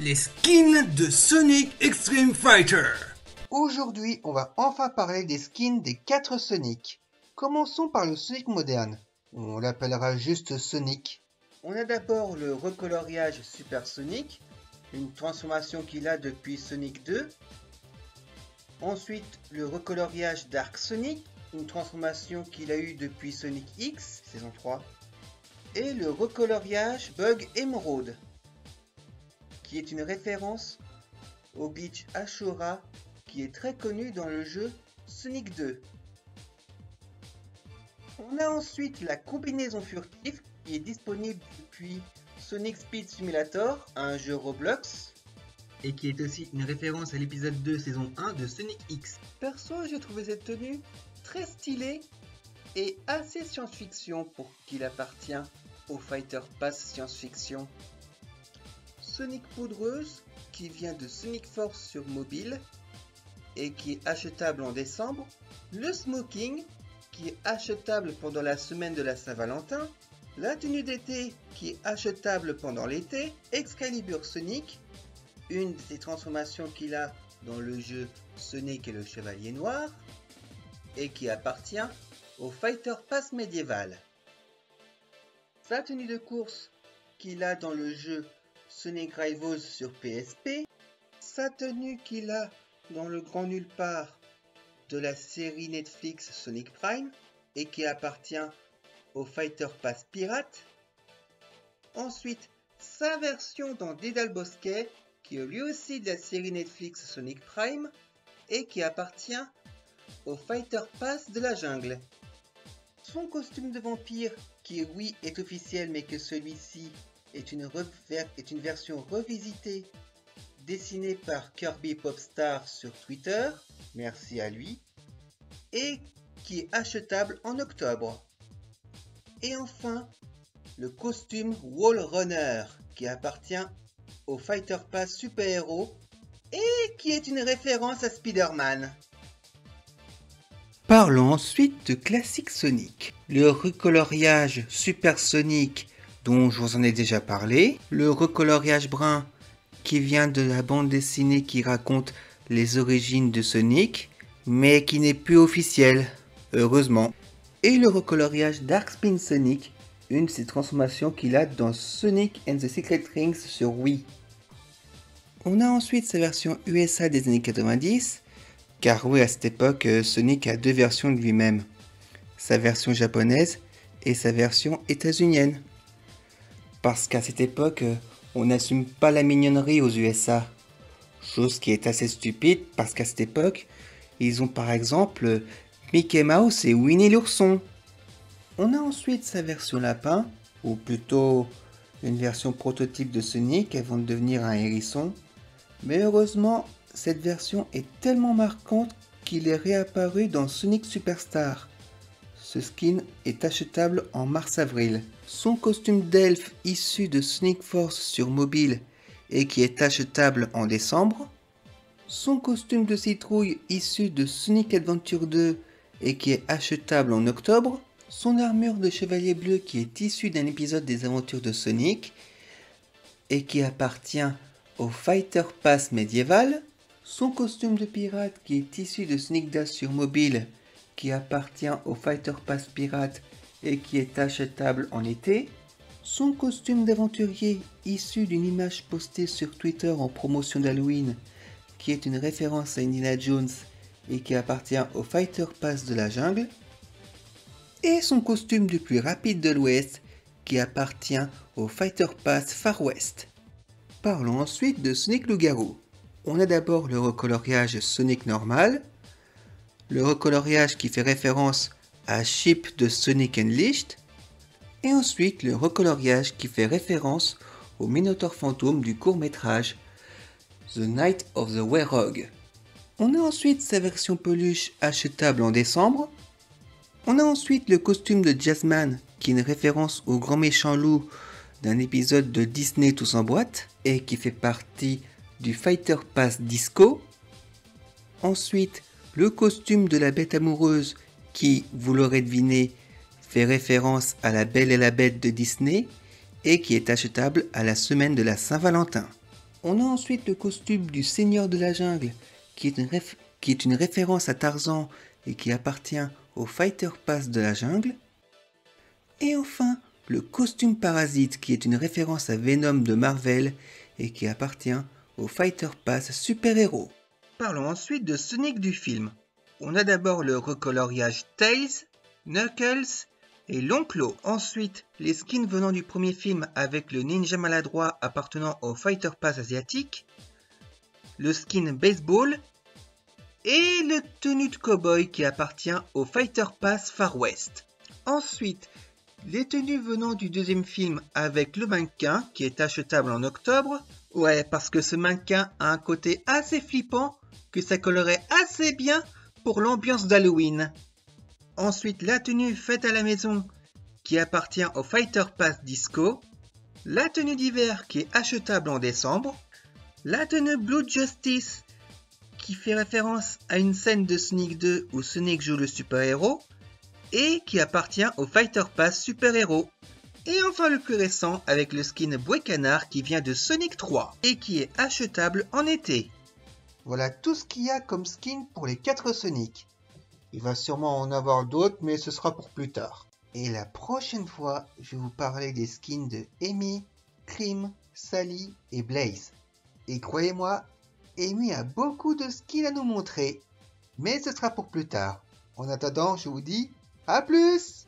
Les skins de Sonic Extreme Fighter. Aujourd'hui, on va enfin parler des skins des 4 Sonic. Commençons par le Sonic moderne. On l'appellera juste Sonic. On a d'abord le recoloriage Super Sonic, une transformation qu'il a depuis Sonic 2. Ensuite, le recoloriage Dark Sonic, une transformation qu'il a eue depuis Sonic X, saison 3. Et le recoloriage Bug Emerald, qui est une référence au glitch Ashura qui est très connu dans le jeu Sonic 2. On a ensuite la combinaison furtive qui est disponible depuis Sonic Speed Simulator, un jeu Roblox, et qui est aussi une référence à l'épisode 2 saison 1 de Sonic X. Perso, j'ai trouvé cette tenue très stylée et assez science-fiction pour qu'il appartient au Fighter Pass science-fiction. Sonic poudreuse qui vient de Sonic Force sur mobile et qui est achetable en décembre. Le smoking qui est achetable pendant la semaine de la Saint-Valentin. La tenue d'été qui est achetable pendant l'été. Excalibur Sonic, une de ses transformations qu'il a dans le jeu Sonic et le Chevalier Noir et qui appartient au Fighter Pass médiéval. Sa tenue de course qu'il a dans le jeu Sonic Rivals sur PSP, sa tenue qu'il a dans le grand nulle part de la série Netflix Sonic Prime et qui appartient au Fighter Pass Pirate. Ensuite, sa version dans Dédale Bosquet qui est lui aussi de la série Netflix Sonic Prime et qui appartient au Fighter Pass de la jungle. Son costume de vampire qui oui est officiel mais que celui-ci est une version revisitée dessinée par Kirby Popstar sur Twitter, merci à lui, et qui est achetable en octobre. Et enfin, le costume Wall Runner qui appartient au Fighter Pass Super Hero et qui est une référence à Spider-Man. Parlons ensuite de Classic Sonic. Le recoloriage Super Sonic dont je vous en ai déjà parlé. Le recoloriage brun qui vient de la bande dessinée qui raconte les origines de Sonic, mais qui n'est plus officiel, heureusement. Et le recoloriage Dark Spin Sonic, une de ses transformations qu'il a dans Sonic and the Secret Rings sur Wii. On a ensuite sa version USA des années 90, car oui, à cette époque, Sonic a deux versions de lui-même. Sa version japonaise et sa version états-unienne. Parce qu'à cette époque, on n'assume pas la mignonnerie aux USA. Chose qui est assez stupide parce qu'à cette époque, ils ont par exemple Mickey Mouse et Winnie l'ourson. On a ensuite sa version lapin, ou plutôt une version prototype de Sonic avant de devenir un hérisson. Mais heureusement, cette version est tellement marquante qu'il est réapparu dans Sonic Superstar. Ce skin est achetable en mars-avril. Son costume d'elfe issu de Sonic Force sur mobile et qui est achetable en décembre. Son costume de citrouille issu de Sonic Adventure 2 et qui est achetable en octobre. Son armure de chevalier bleu qui est issue d'un épisode des aventures de Sonic et qui appartient au Fighter Pass médiéval. Son costume de pirate qui est issu de Sonic Dash sur mobile qui appartient au Fighter Pass Pirate et qui est achetable en été. Son costume d'aventurier issu d'une image postée sur Twitter en promotion d'Halloween qui est une référence à Indiana Jones et qui appartient au Fighter Pass de la jungle. Et son costume du plus rapide de l'Ouest qui appartient au Fighter Pass Far West. Parlons ensuite de Sonic Loup-Garou. On a d'abord le recoloriage Sonic normal, le recoloriage qui fait référence à Chip de Sonic Unleashed, et ensuite le recoloriage qui fait référence au Minotaur fantôme du court-métrage The Night of the Werewolf. On a ensuite sa version peluche achetable en décembre. On a ensuite le costume de Jazzman qui est une référence au grand méchant loup d'un épisode de Disney Tous en boîte et qui fait partie du Fighter Pass Disco. Ensuite, le costume de la bête amoureuse qui, vous l'aurez deviné, fait référence à La Belle et la Bête de Disney et qui est achetable à la semaine de la Saint-Valentin. On a ensuite le costume du Seigneur de la Jungle, qui est une référence à Tarzan et qui appartient au Fighter Pass de la jungle. Et enfin, le costume Parasite, qui est une référence à Venom de Marvel et qui appartient au Fighter Pass super-héros. Parlons ensuite de Sonic du film. On a d'abord le recoloriage Tails, Knuckles et l'Onclo. Ensuite, les skins venant du premier film avec le ninja maladroit appartenant au Fighter Pass asiatique, le skin Baseball et le tenue de cowboy qui appartient au Fighter Pass Far West. Ensuite, les tenues venant du deuxième film avec le mannequin qui est achetable en octobre. Ouais, parce que ce mannequin a un côté assez flippant que ça collerait assez bien pour l'ambiance d'Halloween. Ensuite, la tenue faite à la maison qui appartient au Fighter Pass Disco. La tenue d'hiver qui est achetable en décembre. La tenue Blue Justice qui fait référence à une scène de Sonic 2 où Sonic joue le super-héros et qui appartient au Fighter Pass super-héros. Et enfin le plus récent avec le skin Bouet Canard qui vient de Sonic 3 et qui est achetable en été. Voilà tout ce qu'il y a comme skin pour les 4 Sonic. Il va sûrement en avoir d'autres mais ce sera pour plus tard. Et la prochaine fois, je vais vous parler des skins de Amy, Cream, Sally et Blaze. Et croyez-moi, Amy a beaucoup de skins à nous montrer. Mais ce sera pour plus tard. En attendant, je vous dis à plus!